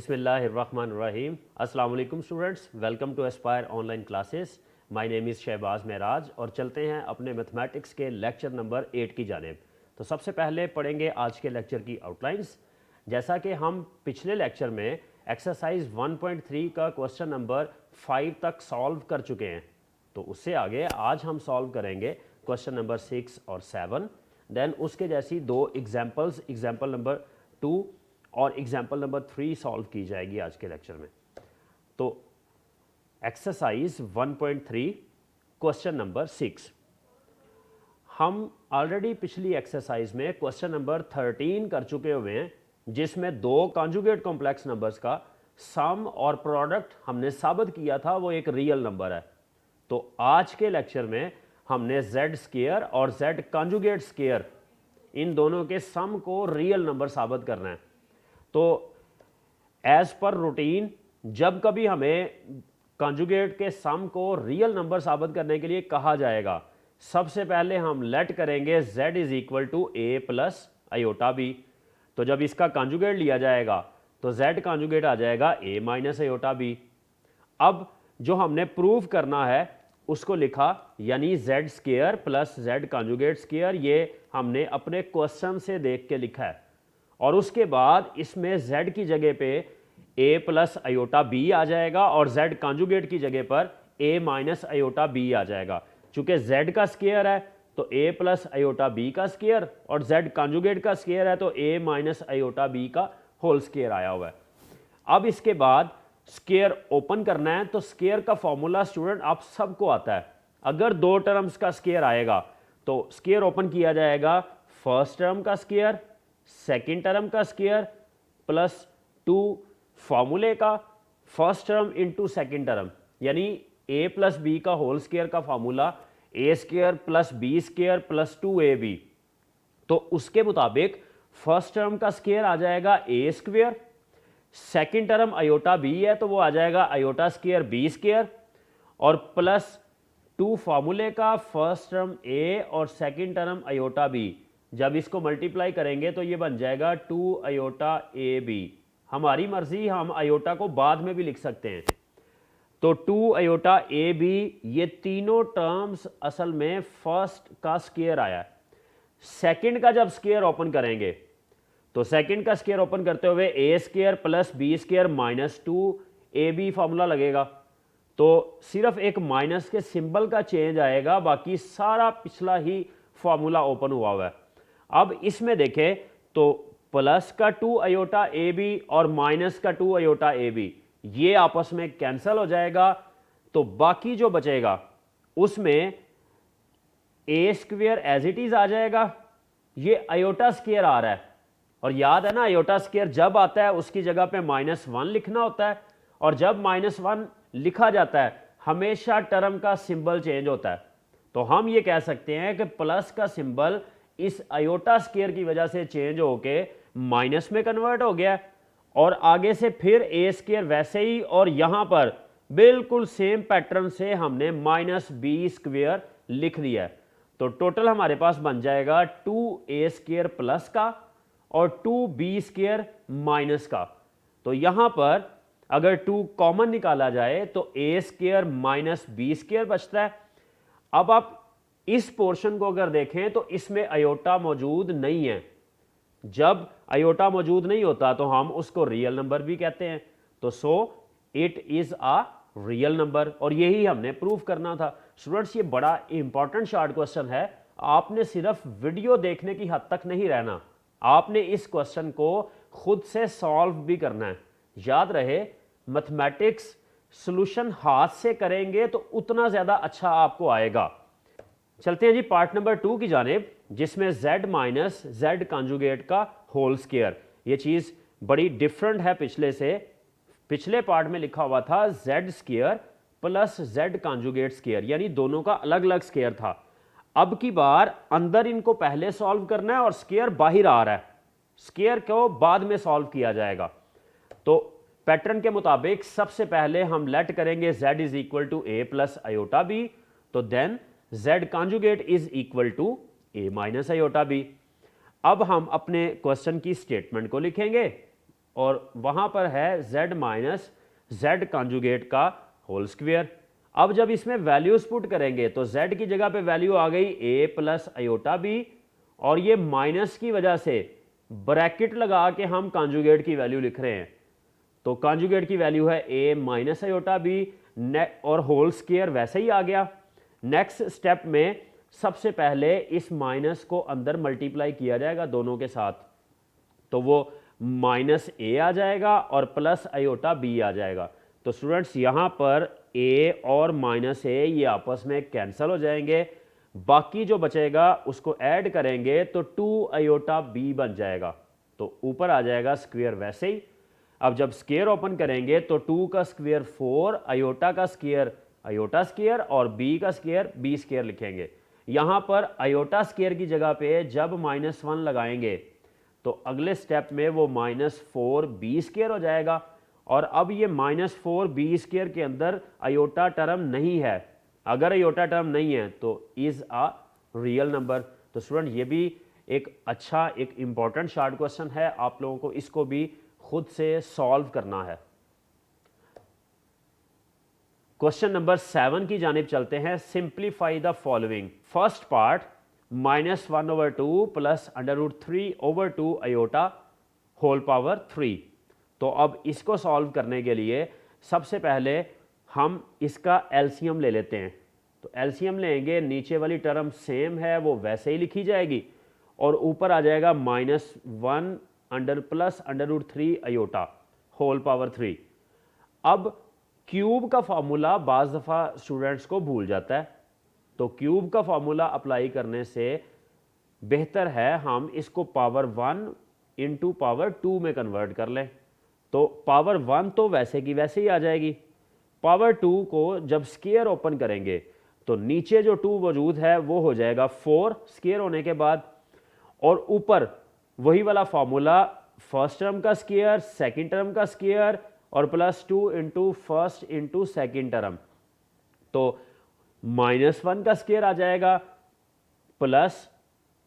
बिस्मिल्लाहिर्रहमानिर्रहीम। अस्सलाम वालेकुम students, welcome to aspire online classes. My name is Shahbaz Mehraj और चलते हैं अपने मैथमेटिक्स के लेक्चर नंबर 8 की जानिब। तो सबसे पहले पढ़ेंगे आज के लेक्चर की आउटलाइंस। जैसा कि हम पिछले लेक्चर में एक्सरसाइज 1.3 का क्वेश्चन नंबर 5 तक सॉल्व कर चुके हैं, तो उससे आगे आज हम सॉल्व करेंगे क्वेश्चन नंबर 6 और 7। देन उसके जैसी दो एग्जाम्पल्स, एग्जाम्पल नंबर 2 और एग्जाम्पल नंबर 3 सॉल्व की जाएगी आज के लेक्चर में। तो एक्सरसाइज 1.3 क्वेश्चन नंबर 6, हम ऑलरेडी पिछली एक्सरसाइज में क्वेश्चन नंबर 13 कर चुके हुए हैं, जिसमें दो कॉन्जुगेट कॉम्प्लेक्स नंबर्स का सम और प्रोडक्ट हमने साबित किया था वो एक रियल नंबर है। तो आज के लेक्चर में हमने z स्क्वायर और z कॉन्जुगेट स्क्वायर इन दोनों के सम को रियल नंबर साबित करना है। तो एज पर रूटीन जब कभी हमें कॉन्जुगेट के सम को रियल नंबर साबित करने के लिए कहा जाएगा, सबसे पहले हम लेट करेंगे z is equal to a plus iota B. तो जब इसका कॉन्जुगेट लिया जाएगा तो z कॉन्जुगेट आ जाएगा a माइनस आयोटा बी। अब जो हमने प्रूव करना है उसको लिखा, यानी z square plus z conjugate square, ये हमने अपने क्वेश्चन से देख के लिखा है। और उसके बाद इसमें z की जगह पे a प्लस आयोटा बी आ जाएगा और z कॉन्जुगेट की जगह पर a माइनस आयोटा बी आ जाएगा। चूंकि z का स्क्वायर है तो a प्लस आयोटा बी का स्क्वायर और z कॉन्जुगेट का स्क्वायर है तो a माइनस आयोटा बी का होल स्क्वायर आया हुआ है। अब इसके बाद स्क्वायर ओपन करना है, तो स्क्वायर का फॉर्मूला स्टूडेंट आप सबको आता है। अगर दो टर्म्स का स्क्वायर आएगा तो स्क्वायर ओपन किया जाएगा फर्स्ट टर्म का स्क्वायर, सेकंड टर्म का स्क्वायर प्लस 2 फॉर्मूले का first term into second term, यानी a प्लस बी का होल स्क्वायर का formula a square plus B square plus 2ab। तो उसके मुताबिक फर्स्ट टर्म का स्क्वायर आ जाएगा a square, second term iota b है तो वो आ जाएगा आयोटा स्क्वायर बी स्क्वायर, और प्लस 2 फॉर्मूले का फर्स्ट टर्म a और सेकंड टर्म आयोटा b। जब इसको मल्टीप्लाई करेंगे तो ये बन जाएगा 2 आयोटा ए बी। हमारी मर्जी, हम आयोटा को बाद में भी लिख सकते हैं। तो 2 आयोटा ए बी, ये तीनों टर्म्स असल में फर्स्ट का स्क्वायर आया है। सेकंड का जब स्क्वायर ओपन करेंगे तो सेकंड का स्क्वायर ओपन करते हुए A square plus B square minus 2 A B formula लगेगा। तो सिर्फ एक माइनस के सिंबल का चेंज आएगा, बाकी सारा पिछला ही फॉर्मूला ओपन हुआ है। अब इसमें देखें तो प्लस का 2 आयोटा ए बी और माइनस का 2 आयोटा ए बी ये आपस में कैंसिल हो जाएगा। तो बाकी जो बचेगा उसमें ए स्क्वायर एज इट इज आ जाएगा, ये आयोटा स्क्वायर आ रहा है। और याद है ना, आयोटा स्क्वायर जब आता है उसकी जगह पे -1 लिखना होता है, और जब -1 लिखा जाता है हमेशा टर्म का सिंबल चेंज होता है। तो हम ये कह सकते हैं कि प्लस का सिंबल इस आयोटा स्क्वायर की वजह से चेंज होके माइनस में कन्वर्ट हो गया, और आगे से फिर ए स्क्वायर वैसे ही, और यहां पर बिल्कुल सेम पैटर्न से हमने माइनस बी स्क्वायर लिख दिया है। तो टोटल हमारे पास बन जाएगा 2a स्क्वायर प्लस का और 2b स्क्वायर माइनस का। तो यहां पर अगर 2 कॉमन निकाला जाए तो a square minus b square बचता है। अब आप इस पोर्शन को अगर देखें तो इसमें आयोटा मौजूद नहीं है। जब आयोटा मौजूद नहीं होता तो हम उसको रियल नंबर भी कहते हैं। तो so it is a real number, और यही हमने प्रूव करना था। स्टूडेंट्स, ये बड़ा इंपॉर्टेंट शॉर्ट क्वेश्चन है। आपने सिर्फ वीडियो देखने की हद तक नहीं रहना, आपने इस क्वेश्चन को खुद से सॉल्व भी करना है। याद रहे, मैथमेटिक्स सॉल्यूशन हाथ से करेंगे तो उतना ज्यादा अच्छा आपको आएगा। चलते हैं जी पार्ट नंबर 2 की जानिब, जिसमें z माइनस z कॉन्जुगेट का होल स्क्वायर। ये चीज बड़ी डिफरेंट है पिछले से। पिछले पार्ट में लिखा हुआ था z square plus z conjugate square, यानी दोनों का अलग अलग स्क्वायर था। अब की बार अंदर इनको पहले सॉल्व करना है और स्क्वायर बाहर आ रहा है, स्क्वायर को बाद में सॉल्व किया जाएगा। तो पैटर्न के मुताबिक सबसे पहले हम लेट करेंगे z is equal to a plus iota B, तो then z conjugate is equal to a minus iota B. अब हम अपने क्वेश्चन की स्टेटमेंट को लिखेंगे और वहाँ पर है z माइनस z कॉन्जुगेट का होल स्क्वायर। अब जब इसमें वैल्यूज पुट करेंगे तो z की जगह पे वैल्यू आ गई a प्लस अयोटा बी, और ये माइनस की वजह से ब्रैकेट लगा के हम कॉन्जुगेट की वैल्यू लिख रहे हैं। तो कॉन्जुगेट की वैल्यू है a माइनस अयोटा बी और होल स्क्वायर वैसे ही आ गया। नेक्स्ट स्टेप में सबसे पहले इस माइनस को अंदर मल्टीप्लाई किया जाएगा दोनों के साथ, तो वो माइनस ए आ जाएगा और प्लस अयोटा बी आ जाएगा। तो स्टूडेंट्स यहाँ पर ए और माइनस ए ये आपस में कैंसिल हो जाएंगे, बाकी जो बचेगा उसको ऐड करेंगे तो 2 अयोटा बी बन जाएगा। तो ऊपर आ जाएगा स्क्वायर वैसे ही। अब जब स्क्वायर ओपन करेंगे तो 2 का स्क्वायर 4, अयोटा का स्क्वायर अयोटा स्क्वायर और बी का स्क्वायर बी स्क्वायर लिखेंगे। यहाँ पर अयोटा स्क्वायर की जगह पे जब -1 लगाएंगे तो अगले स्टेप में वो -4 बी स्क्वायर हो जाएगा। और अब ये -4 बी स्क्वायर के अंदर अयोटा टर्म नहीं है। अगर अयोटा टर्म नहीं है तो इज अ रियल नंबर। तो स्टूडेंट ये भी एक अच्छा एक इंपॉर्टेंट शॉर्ट क्वेश्चन है, आप लोगों को इसको भी खुद से सॉल्व करना है। क्वेश्चन नंबर 7 की जानिब चलते हैं। Simplify the following. First part -1/2 plus √3/2 iota whole power 3। तो अब इसको सॉल्व करने के लिए सबसे पहले हम इसका एलसीएम ले लेते हैं। तो एलसीएम लेंगे, नीचे वाली टर्म सेम है वो वैसे ही लिखी जाएगी और ऊपर आ जाएगा -1 under plus √3 iota whole power 3। अब क्यूब का फॉर्मूला बाज़ दफ़ा स्टूडेंट्स को भूल जाता है, तो क्यूब का फॉर्मूला अप्लाई करने से बेहतर है हम इसको पावर 1 इंटू पावर 2 में कन्वर्ट कर लें। तो पावर 1 तो वैसे की वैसे ही आ जाएगी। पावर 2 को जब स्क्वायर ओपन करेंगे तो नीचे जो 2 मौजूद है वो हो जाएगा 4 स्क्वायर होने के बाद, और ऊपर वही वाला फॉर्मूला फर्स्ट टर्म का स्क्वायर, सेकंड टर्म का स्क्वायर और +2 into first into second term. तो -1 का स्क्वायर आ जाएगा प्लस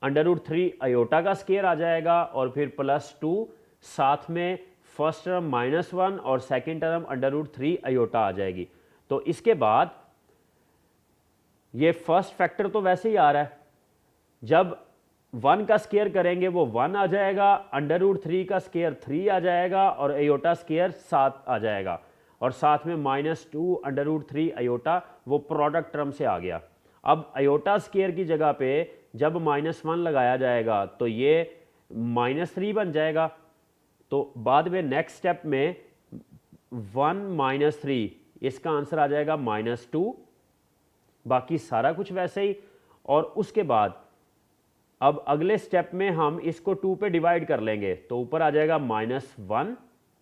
√3 अयोटा का स्क्वायर आ जाएगा और फिर +2 साथ में फर्स्ट टर्म -1 और सेकेंड टर्म √3 अयोटा आ जाएगी। तो इसके बाद ये फर्स्ट फैक्टर तो वैसे ही आ रहा है, जब 1 का स्क्वायर करेंगे वो 1 आ जाएगा, √3 का स्क्वायर 3 आ जाएगा और अयोटा स्क्वायर 7 आ जाएगा, और साथ में -2 √3 अयोटा वो प्रोडक्ट टर्म से आ गया। अब अयोटा स्क्वायर की जगह पे जब -1 लगाया जाएगा तो ये -3 बन जाएगा। तो बाद में नेक्स्ट स्टेप में 1 - 3 इसका आंसर आ जाएगा -2, बाकी सारा कुछ वैसे ही। और उसके बाद अब अगले स्टेप में हम इसको 2 पे डिवाइड कर लेंगे, तो ऊपर आ जाएगा -1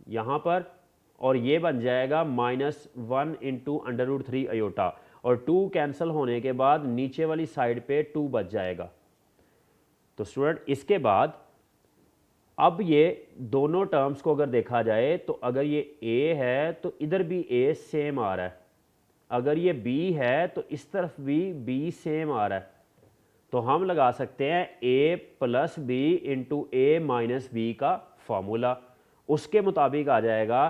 यहाँ पर, और ये बन जाएगा -1 इंटू √3 अयोटा, और 2 कैंसिल होने के बाद नीचे वाली साइड पे 2 बच जाएगा। तो स्टूडेंट इसके बाद अब ये दोनों टर्म्स को अगर देखा जाए तो अगर ये a है तो इधर भी a सेम आ रहा है, अगर ये b है तो इस तरफ भी b सेम आ रहा है। तो हम लगा सकते हैं a + b into a - b का फॉर्मूला। उसके मुताबिक आ जाएगा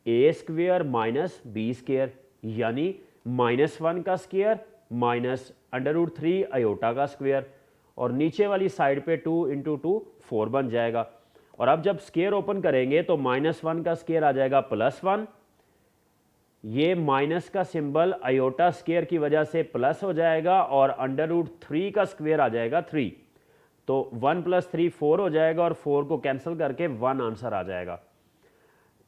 a² - b स्क्वायर, यानी -1 का स्क्वायर √3 अयोटा का स्क्वायर, और नीचे वाली साइड पे 2 इंटू 2 4 बन जाएगा। और अब जब स्क्वायर ओपन करेंगे तो -1 का स्क्वायर आ जाएगा +1, ये माइनस का सिंबल अयोटा स्क्वायर की वजह से प्लस हो जाएगा, और √3 का स्क्वायर आ जाएगा 3, तो 1 + 3 4 हो जाएगा, और 4 को कैंसिल करके 1 आंसर आ जाएगा।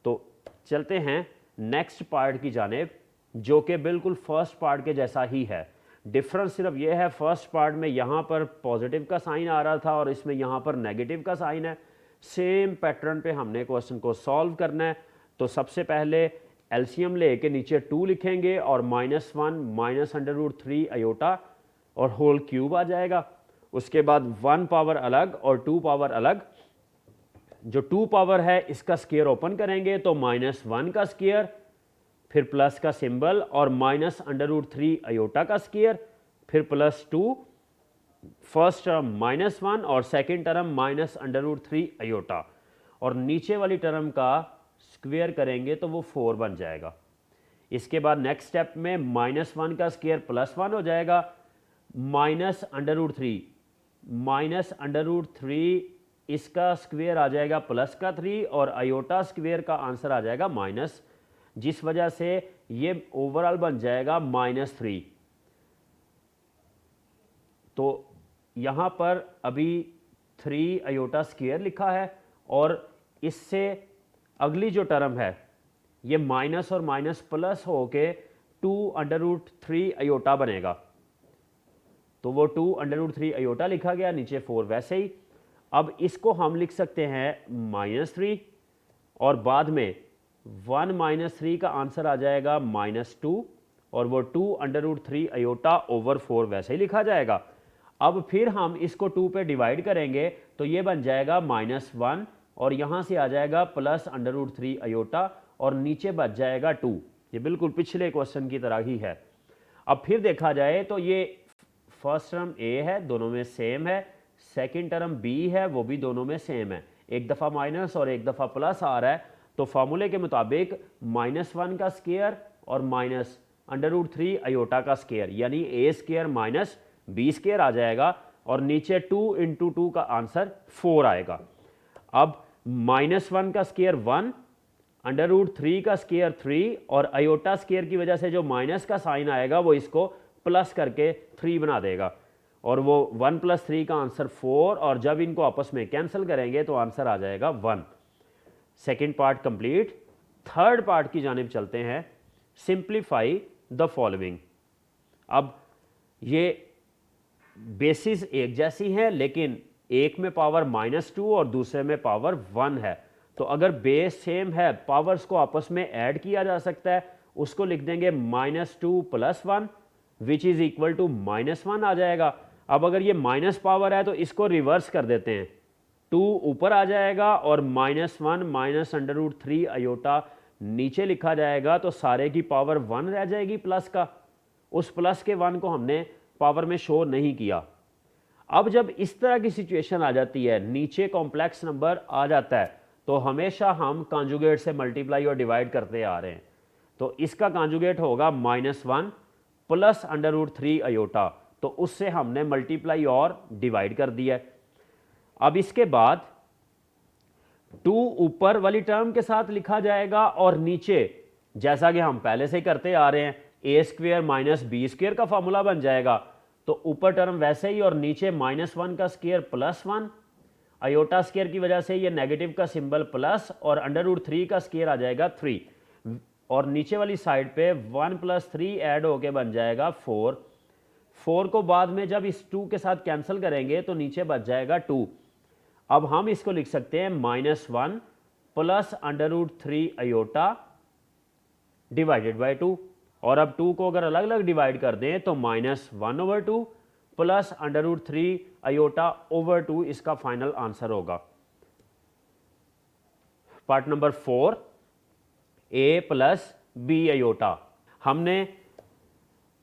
तो चलते हैं नेक्स्ट पार्ट की जानिब, जो कि बिल्कुल फर्स्ट पार्ट के जैसा ही है। डिफरेंस सिर्फ ये है, फर्स्ट पार्ट में यहाँ पर पॉजिटिव का साइन आ रहा था और इसमें यहाँ पर नेगेटिव का साइन है। सेम पैटर्न पे हमने क्वेश्चन को सॉल्व करना है। तो सबसे पहले एलसीएम ले के नीचे 2 लिखेंगे और -1 -√3 अयोटा और होल क्यूब आ जाएगा। उसके बाद 1 पावर अलग और 2 पावर अलग। जो 2 पावर है इसका स्क्वायर ओपन करेंगे तो -1 का स्क्वायर, फिर प्लस का सिंबल और -√3 अयोटा का स्क्वायर, फिर +2, फर्स्ट टर्म -1 और सेकेंड टर्म -√3 अयोटा। और नीचे वाली टर्म का स्क्वायर करेंगे तो वो 4 बन जाएगा। इसके बाद नेक्स्ट स्टेप में -1 का स्क्वायर +1 हो जाएगा, -√3, -√3 इसका स्क्वायर आ जाएगा +3 और आयोटा स्क्वायर का आंसर आ जाएगा माइनस, जिस वजह से ये ओवरऑल बन जाएगा -3। तो यहाँ पर अभी 3 आयोटा स्क्वायर लिखा है और इससे अगली जो टर्म है ये माइनस और माइनस प्लस होके 2√3 आयोटा बनेगा। तो वो 2√3 आयोटा लिखा गया, नीचे 4 वैसे ही। अब इसको हम लिख सकते हैं -3 और बाद में 1 - 3 का आंसर आ जाएगा -2 और वो 2√3 आयोटा ओवर 4 वैसे ही लिखा जाएगा। अब फिर हम इसको 2 पे डिवाइड करेंगे तो ये बन जाएगा -1 और यहाँ से आ जाएगा +√3 आयोटा और नीचे बच जाएगा 2। ये बिल्कुल पिछले क्वेश्चन की तरह ही है। अब फिर देखा जाए तो ये फर्स्ट टर्म A है, दोनों में सेम है, सेकंड टर्म B है, वो भी दोनों में सेम है, एक दफ़ा माइनस और एक दफ़ा प्लस आ रहा है। तो फॉर्मूले के मुताबिक -1 का स्क्वायर और -√3 आयोटा का स्क्वायर यानी A² - B² आ जाएगा और नीचे 2 × 2 का आंसर 4 आएगा। अब -1 का स्क्वायर 1, √3 का स्क्वायर 3 और आयोटा स्क्वायर की वजह से जो माइनस का साइन आएगा वो इसको प्लस करके 3 बना देगा और वो 1 + 3 का आंसर 4 और जब इनको आपस में कैंसिल करेंगे तो आंसर आ जाएगा 1। Second part complete. Third part की जानिब चलते हैं। Simplify the following. अब ये बेसिस एक जैसी हैं लेकिन एक में पावर -2 और दूसरे में पावर 1 है। तो अगर बेस सेम है पावर्स को आपस में ऐड किया जा सकता है, उसको लिख देंगे -2 + 1 विच इज़ इक्वल टू -1 आ जाएगा। अब अगर ये माइनस पावर है तो इसको रिवर्स कर देते हैं, 2 ऊपर आ जाएगा और -1 -√3 आयोटा नीचे लिखा जाएगा तो सारे की पावर 1 रह जाएगी प्लस का। उस प्लस के 1 को हमने पावर में शो नहीं किया। अब जब इस तरह की सिचुएशन आ जाती है, नीचे कॉम्प्लेक्स नंबर आ जाता है, तो हमेशा हम कॉन्जुगेट से मल्टीप्लाई और डिवाइड करते आ रहे हैं। तो इसका कॉन्जुगेट होगा -1 + √3 आयोटा, तो उससे हमने मल्टीप्लाई और डिवाइड कर दिया। अब इसके बाद 2 ऊपर वाली टर्म के साथ लिखा जाएगा और नीचे जैसा कि हम पहले से करते आ रहे हैं A² - B² का फॉर्मूला बन जाएगा। तो ऊपर टर्म वैसे ही और नीचे -1 का स्क्वायर +1, आयोटा स्क्वायर की वजह से ये नेगेटिव का सिंबल प्लस और √3 का स्क्वायर आ जाएगा 3 और नीचे वाली साइड पे 1 + 3 ऐड होके बन जाएगा 4। 4 को बाद में जब इस 2 के साथ कैंसिल करेंगे तो नीचे बच जाएगा 2। अब हम इसको लिख सकते हैं -1 + √3 आयोटा डिवाइडेड बाई 2 और अब 2 को अगर अलग अलग डिवाइड कर दें तो -1/2 + √3 आयोटा ओवर 2 इसका फाइनल आंसर होगा। Part number 4 A + B iota. हमने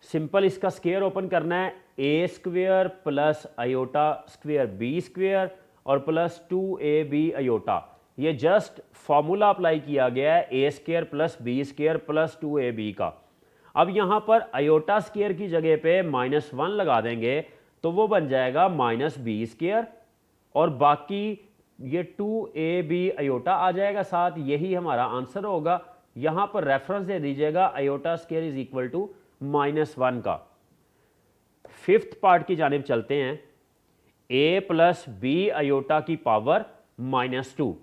सिंपल इसका स्क्वायर ओपन करना है, A² + आयोटा स्क्वायर B² और +2AB आयोटा। ये जस्ट फॉर्मूला अप्लाई किया गया है A² + B² + 2AB का। अब यहाँ पर आयोटा स्क्वायर की जगह पे -1 लगा देंगे तो वो बन जाएगा -B² और बाकी ये 2AB आयोटा आ जाएगा साथ, यही हमारा आंसर होगा। यहाँ पर रेफरेंस दे दीजिएगा iota square is equal to -1 का। फिफ्थ पार्ट की जानिब चलते हैं। A + B आयोटा की पावर -2।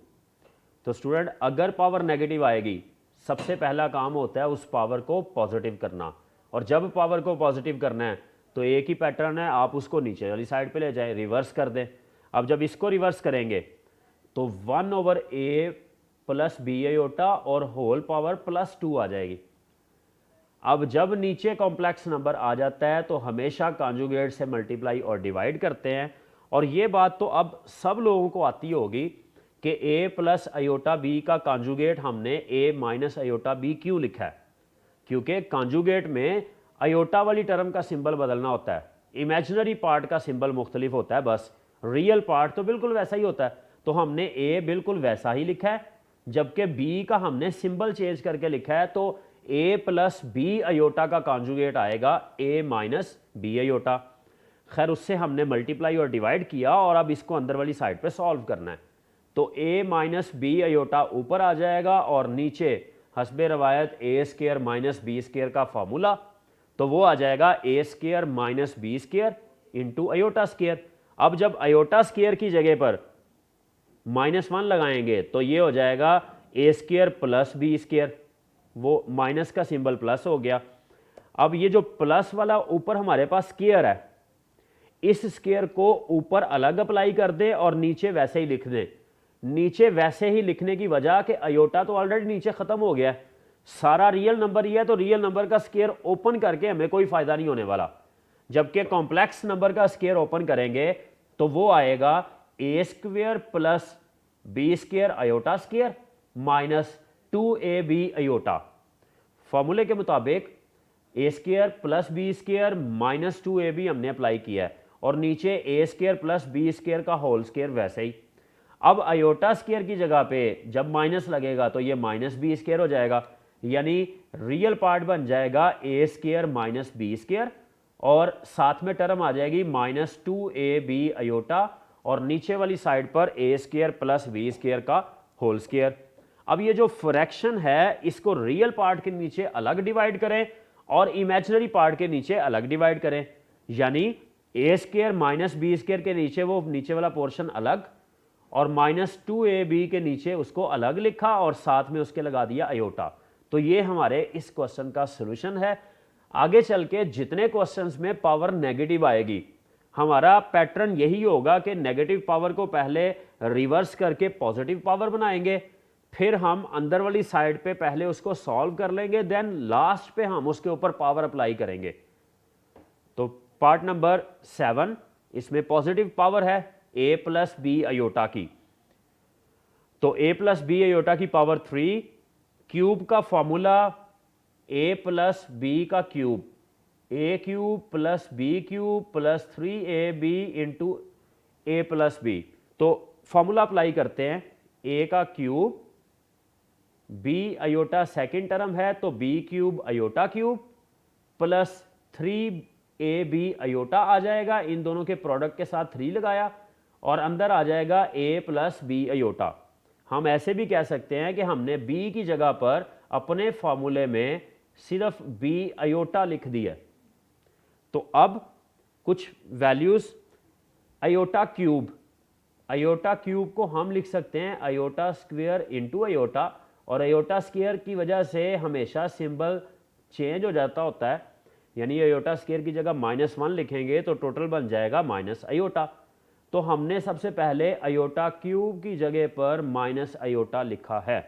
तो स्टूडेंट अगर पावर नेगेटिव आएगी सबसे पहला काम होता है उस पावर को पॉजिटिव करना, और जब पावर को पॉजिटिव करना है तो एक ही पैटर्न है, आप उसको नीचे वाली साइड पे ले जाएं, रिवर्स कर दें। अब जब इसको रिवर्स करेंगे तो 1/A + B आयोटा और होल पावर +2 आ जाएगी। अब जब नीचे कॉम्प्लेक्स नंबर आ जाता है तो हमेशा कॉन्जुगेट से मल्टीप्लाई और डिवाइड करते हैं, और ये बात तो अब सब लोगों को आती होगी कि A + आयोटा B का कॉन्जुगेट हमने A - आयोटा B क्यों लिखा है, क्योंकि कॉन्जुगेट में आयोटा वाली टर्म का सिंबल बदलना होता है, इमेजिनरी पार्ट का सिंबल मुख्तलिफ होता है, बस रियल पार्ट तो बिल्कुल वैसा ही होता है। तो हमने ए बिल्कुल वैसा ही लिखा है, जबकि बी का हमने सिंबल चेंज करके लिखा है। तो ए प्लस बी अयोटा का कॉन्जुगेट आएगा ए माइनस बी अयोटा। खैर उससे हमने मल्टीप्लाई और डिवाइड किया और अब इसको अंदर वाली साइड पे सॉल्व करना है। तो ए माइनस बी अयोटा ऊपर आ जाएगा और नीचे हस्बे रवायत A square minus B square का फॉर्मूला, तो वो आ जाएगा A square minus B square into iota square. अब जब अयोटा स्केयर की जगह पर -1 लगाएंगे तो ये हो जाएगा A square plus B square, वो माइनस का सिंबल प्लस हो गया। अब ये जो प्लस वाला ऊपर हमारे पास स्केयर है, इस स्केयर को ऊपर अलग अप्लाई कर दें और नीचे वैसे ही लिख दें। नीचे वैसे ही लिखने की वजह कि अयोटा तो ऑलरेडी नीचे खत्म हो गया है, सारा रियल नंबर ही है, तो रियल नंबर का स्केयर ओपन करके हमें कोई फायदा नहीं होने वाला। जबकि कॉम्प्लेक्स नंबर का स्केयर ओपन करेंगे तो वो आएगा A square plus B square iota square minus 2ab iota. फॉर्मूले के मुताबिक A square plus B square minus 2ab हमने अप्लाई किया है और नीचे A square plus B square का होल स्केयर वैसे ही। अब अयोटा स्केयर की जगह पे जब माइनस लगेगा तो ये माइनस बी स्केयर हो जाएगा, यानी रियल पार्ट बन जाएगा A square minus B square और साथ में टर्म आ जाएगी माइनस 2ab अयोटा और नीचे वाली साइड पर ए स्केयर प्लस बी स्केयर का होल स्केयर। अब ये जो फ्रैक्शन है इसको रियल पार्ट के नीचे अलग डिवाइड करें और इमेजिनरी पार्ट के नीचे अलग डिवाइड करें, यानी ए स्केयर माइनस बी स्केयर के नीचे वो नीचे वाला पोर्शन अलग और माइनस 2ab के नीचे उसको अलग लिखा और साथ में उसके लगा दिया अयोटा। तो ये हमारे इस क्वेश्चन का सॉल्यूशन है। आगे चल के जितने क्वेश्चंस में पावर नेगेटिव आएगी हमारा पैटर्न यही होगा कि नेगेटिव पावर को पहले रिवर्स करके पॉजिटिव पावर बनाएंगे, फिर हम अंदर वाली साइड पे पहले उसको सॉल्व कर लेंगे, देन लास्ट पे हम उसके ऊपर पावर अप्लाई करेंगे। तो पार्ट नंबर 7 इसमें पॉजिटिव पावर है ए प्लस बी अयोटा की, तो ए प्लस बी अयोटा की पावर 3, क्यूब का फॉर्मूला ए प्लस बी का cube, A cube plus B cube plus 3ab into A plus B. तो फॉर्मूला अप्लाई करते हैं, ए का cube, B iota second term है तो B cube iota cube plus 3ab iota आ जाएगा, इन दोनों के प्रोडक्ट के साथ 3 लगाया और अंदर आ जाएगा ए प्लस बी अयोटा। हम ऐसे भी कह सकते हैं कि हमने बी की जगह पर अपने फॉर्मूले में सिर्फ बी अयोटा लिख दिया। तो अब कुछ वैल्यूज अयोटा क्यूब को हम लिख सकते हैं अयोटा स्क्वायर इंटू अयोटा, और अयोटा स्क्वायर की वजह से हमेशा सिंबल चेंज हो जाता होता है, यानी अयोटा स्क्वायर की जगह -1 लिखेंगे तो टोटल बन जाएगा माइनस अयोटा। तो हमने सबसे पहले अयोटा क्यूब की जगह पर माइनस अयोटा लिखा है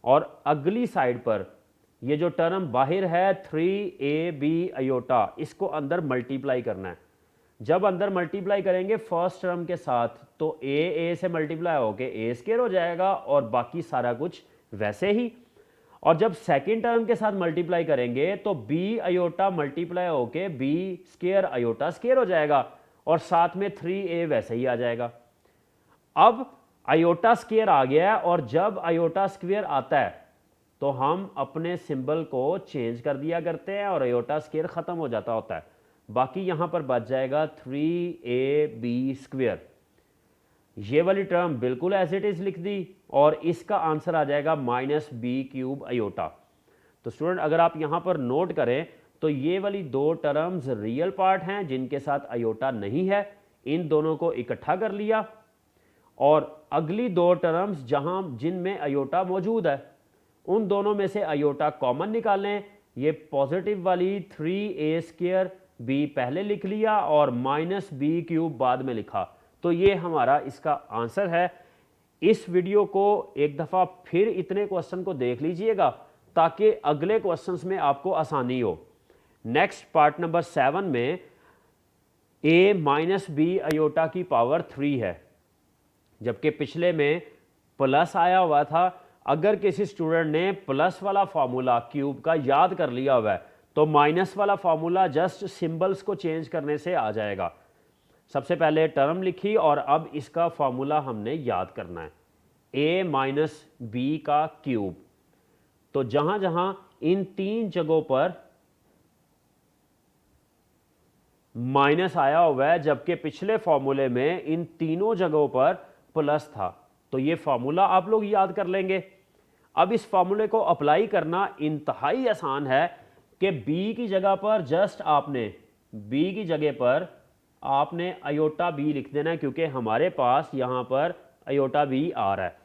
और अगली साइड पर ये जो टर्म बाहर है 3ab अयोटा, इसको अंदर मल्टीप्लाई करना है। जब अंदर मल्टीप्लाई करेंगे फर्स्ट टर्म के साथ तो ए से मल्टीप्लाई होके ए स्क्वायर हो जाएगा और बाकी सारा कुछ वैसे ही। और जब सेकेंड टर्म के साथ मल्टीप्लाई करेंगे तो बी अयोटा मल्टीप्लाई होके बी स्क्वायर अयोटा स्क्वायर हो जाएगा और साथ में 3a वैसे ही आ जाएगा। अब अयोटा स्क्वायर आ गया है और जब अयोटा स्क्वायर आता है तो हम अपने सिंबल को चेंज कर दिया करते हैं और अयोटा स्क्वायर खत्म हो जाता होता है। बाकी यहां पर बच जाएगा 3ab स्क्वायर। ये वाली टर्म बिल्कुल एज इट इज लिख दी और इसका आंसर आ जाएगा माइनस बी क्यूब अयोटा। तो स्टूडेंट अगर आप यहां पर नोट करें तो ये वाली दो टर्म्स रियल पार्ट हैं जिनके साथ अयोटा नहीं है, इन दोनों को इकट्ठा कर लिया और अगली दो टर्म्स जहां जिनमें अयोटा मौजूद है उन दोनों में से अयोटा कॉमन निकालें। ये पॉजिटिव वाली 3a स्क्वायर बी पहले लिख लिया और माइनस बी क्यूब बाद में लिखा, तो ये हमारा इसका आंसर है। इस वीडियो को एक दफ़ा फिर इतने क्वेश्चन को देख लीजिएगा ताकि अगले क्वेश्चंस में आपको आसानी हो। नेक्स्ट पार्ट नंबर 7 में a माइनस बी अयोटा की पावर 3 है, जबकि पिछले में प्लस आया हुआ था। अगर किसी स्टूडेंट ने प्लस वाला फॉर्मूला क्यूब का याद कर लिया हुआ है तो माइनस वाला फॉर्मूला जस्ट सिंबल्स को चेंज करने से आ जाएगा। सबसे पहले टर्म लिखी और अब इसका फॉर्मूला हमने याद करना है, a माइनस बी का क्यूब। तो जहां जहां इन तीन जगहों पर माइनस आया हुआ है, जबकि पिछले फॉर्मूले में इन तीनों जगहों पर प्लस था, तो ये फॉर्मूला आप लोग याद कर लेंगे। अब इस फॉर्मूले को अप्लाई करना इंतहाई आसान है कि b की जगह पर जस्ट आपने b की जगह पर आपने अयोटा b लिख देना है, क्योंकि हमारे पास यहां पर अयोटा b आ रहा है।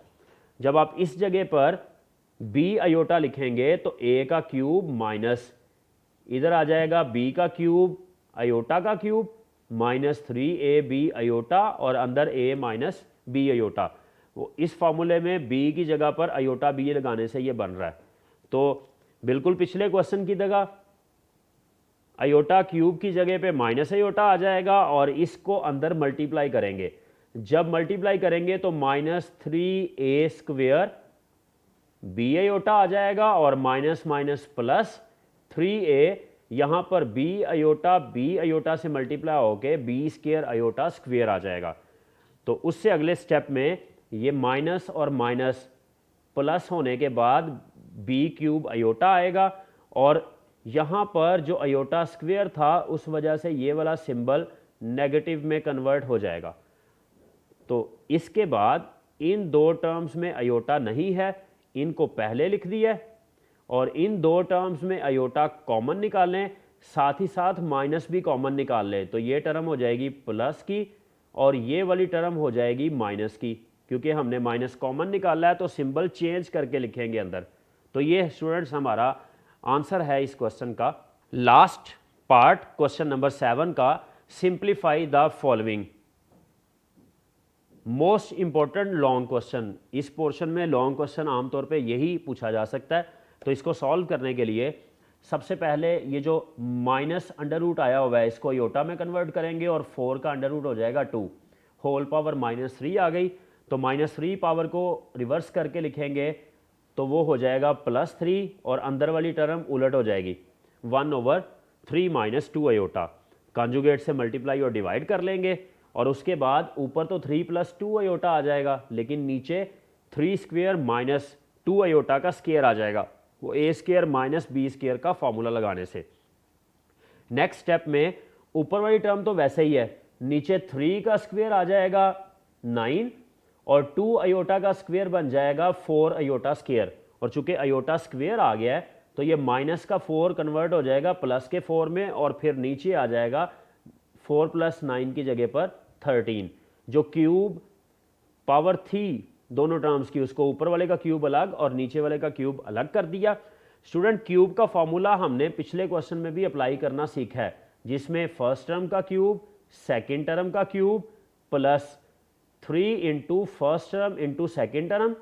जब आप इस जगह पर b अयोटा लिखेंगे तो a का क्यूब माइनस इधर आ जाएगा b का क्यूब अयोटा का क्यूब माइनस 3ab अयोटा और अंदर a माइनस b अयोटा। वो इस फॉर्मूले में b की जगह पर अयोटा b लगाने से ये बन रहा है। तो बिल्कुल पिछले क्वेश्चन की जगह अयोटा क्यूब की जगह पे माइनस अयोटा आ जाएगा और इसको अंदर मल्टीप्लाई करेंगे। जब मल्टीप्लाई करेंगे तो minus 3a square b iota आ जाएगा और माइनस माइनस प्लस 3a, यहां पर b अयोटा से मल्टीप्लाई होके b स्क्वेयर अयोटा स्क्वेयर आ जाएगा। तो उससे अगले स्टेप में ये माइनस और माइनस प्लस होने के बाद b क्यूब अयोटा आएगा और यहाँ पर जो अयोटा स्क्वेयर था उस वजह से ये वाला सिंबल नेगेटिव में कन्वर्ट हो जाएगा। तो इसके बाद इन दो टर्म्स में अयोटा नहीं है, इनको पहले लिख दिया और इन दो टर्म्स में अयोटा कॉमन निकालें, साथ ही साथ माइनस भी कॉमन निकाल लें। तो ये टर्म हो जाएगी प्लस की और ये वाली टर्म हो जाएगी माइनस की, क्योंकि हमने माइनस कॉमन निकाला है तो सिंबल चेंज करके लिखेंगे अंदर। तो ये स्टूडेंट्स हमारा आंसर है इस क्वेश्चन का। लास्ट पार्ट क्वेश्चन नंबर 7 का, simplify the following. Most important long question, इस पोर्शन में लॉन्ग क्वेश्चन आमतौर पे यही पूछा जा सकता है। तो इसको सॉल्व करने के लिए सबसे पहले ये जो माइनस अंडर रूट आया हुआ है इसको अयोटा में कन्वर्ट करेंगे और 4 का अंडर रूट हो जाएगा 2, होल पावर माइनस 3 आ गई। तो माइनस 3 पावर को रिवर्स करके लिखेंगे तो वो हो जाएगा प्लस 3 और अंदर वाली टर्म उलट हो जाएगी 1/3 माइनस 2 अयोटा। कॉन्जुगेट से मल्टीप्लाई और डिवाइड कर लेंगे और उसके बाद ऊपर तो 3 प्लस 2 अयोटा आ जाएगा, लेकिन नीचे 3 स्क्वेयर माइनस 2 अयोटा का स्क्वेयर आ जाएगा, वो a square minus b square का फॉर्मूला लगाने से। नेक्स्ट स्टेप में ऊपर वाली टर्म तो वैसे ही है, नीचे 3 का स्क्वेयर आ जाएगा 9 और 2 अयोटा का स्क्वेयर बन जाएगा 4 अयोटा स्क्वेयर। और चूंकि अयोटा स्क्वेयर आ गया है तो ये माइनस का 4 कन्वर्ट हो जाएगा प्लस के 4 में और फिर नीचे आ जाएगा 4 प्लस 9 की जगह पर 13। जो क्यूब पावर थी दोनों टर्म्स की, उसको ऊपर वाले का क्यूब अलग और नीचे वाले का क्यूब अलग कर दिया। स्टूडेंट क्यूब का फॉर्मूला हमने पिछले क्वेश्चन में भी अप्लाई करना सीखा है, जिसमें फर्स्ट टर्म का क्यूब, सेकेंड टर्म का cube plus 3 into first term into second term.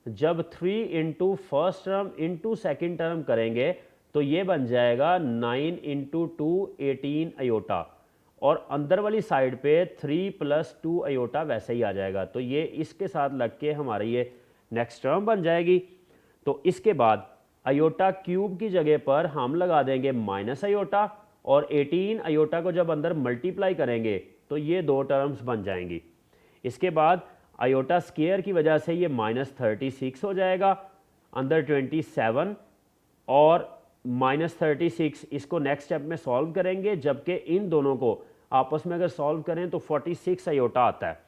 जब 3 into first term into second term करेंगे तो ये बन जाएगा 9 इंटू 2 18 अयोटा और अंदर वाली साइड पे 3 प्लस 2 अयोटा वैसे ही आ जाएगा। तो ये इसके साथ लग के हमारी ये नेक्स्ट टर्म बन जाएगी। तो इसके बाद अयोटा क्यूब की जगह पर हम लगा देंगे माइनस अयोटा और 18 अयोटा को जब अंदर मल्टीप्लाई करेंगे तो ये दो टर्म्स बन जाएंगी। इसके बाद अयोटा स्क्वायर की वजह से ये माइनस 36 हो जाएगा, अंदर 27 और माइनस 36। इसको नेक्स्ट स्टेप में सॉल्व करेंगे, जबकि इन दोनों को आपस में अगर सॉल्व करें तो 46 अयोटा आता है।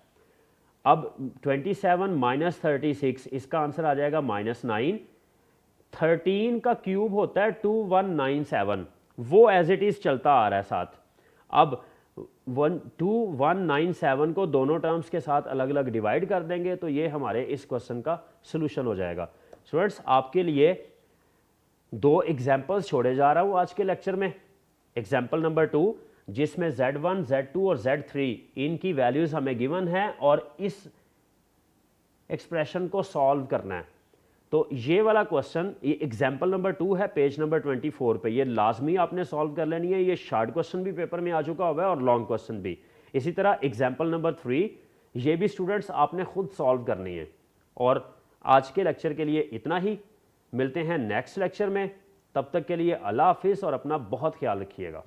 अब 27 माइनस 36, इसका आंसर आ जाएगा माइनस 9। 13 का क्यूब होता है 2197, वो एज इट इज चलता आ रहा है साथ। अब 2197 को दोनों टर्म्स के साथ अलग अलग डिवाइड कर देंगे तो ये हमारे इस क्वेश्चन का सलूशन हो जाएगा। स्टूडेंट्स, आपके लिए दो एग्जाम्पल्स छोड़े जा रहा हूं आज के लेक्चर में। एग्जाम्पल नंबर 2, जिसमें Z1, Z2 और Z3 इनकी वैल्यूज हमें गिवन है और इस एक्सप्रेशन को सॉल्व करना है। तो ये वाला क्वेश्चन, ये एग्जाम्पल नंबर 2 है, पेज नंबर 24 पे। ये लाजमी आपने सॉल्व कर लेनी है। ये शॉर्ट क्वेश्चन भी पेपर में आ चुका हुआ है और लॉन्ग क्वेश्चन भी। इसी तरह एग्जाम्पल नंबर 3, ये भी स्टूडेंट्स आपने खुद सॉल्व करनी है। और आज के लेक्चर के लिए इतना ही, मिलते हैं नेक्स्ट लेक्चर में। तब तक के लिए अल्लाह हाफिज़ और अपना बहुत ख्याल रखिएगा।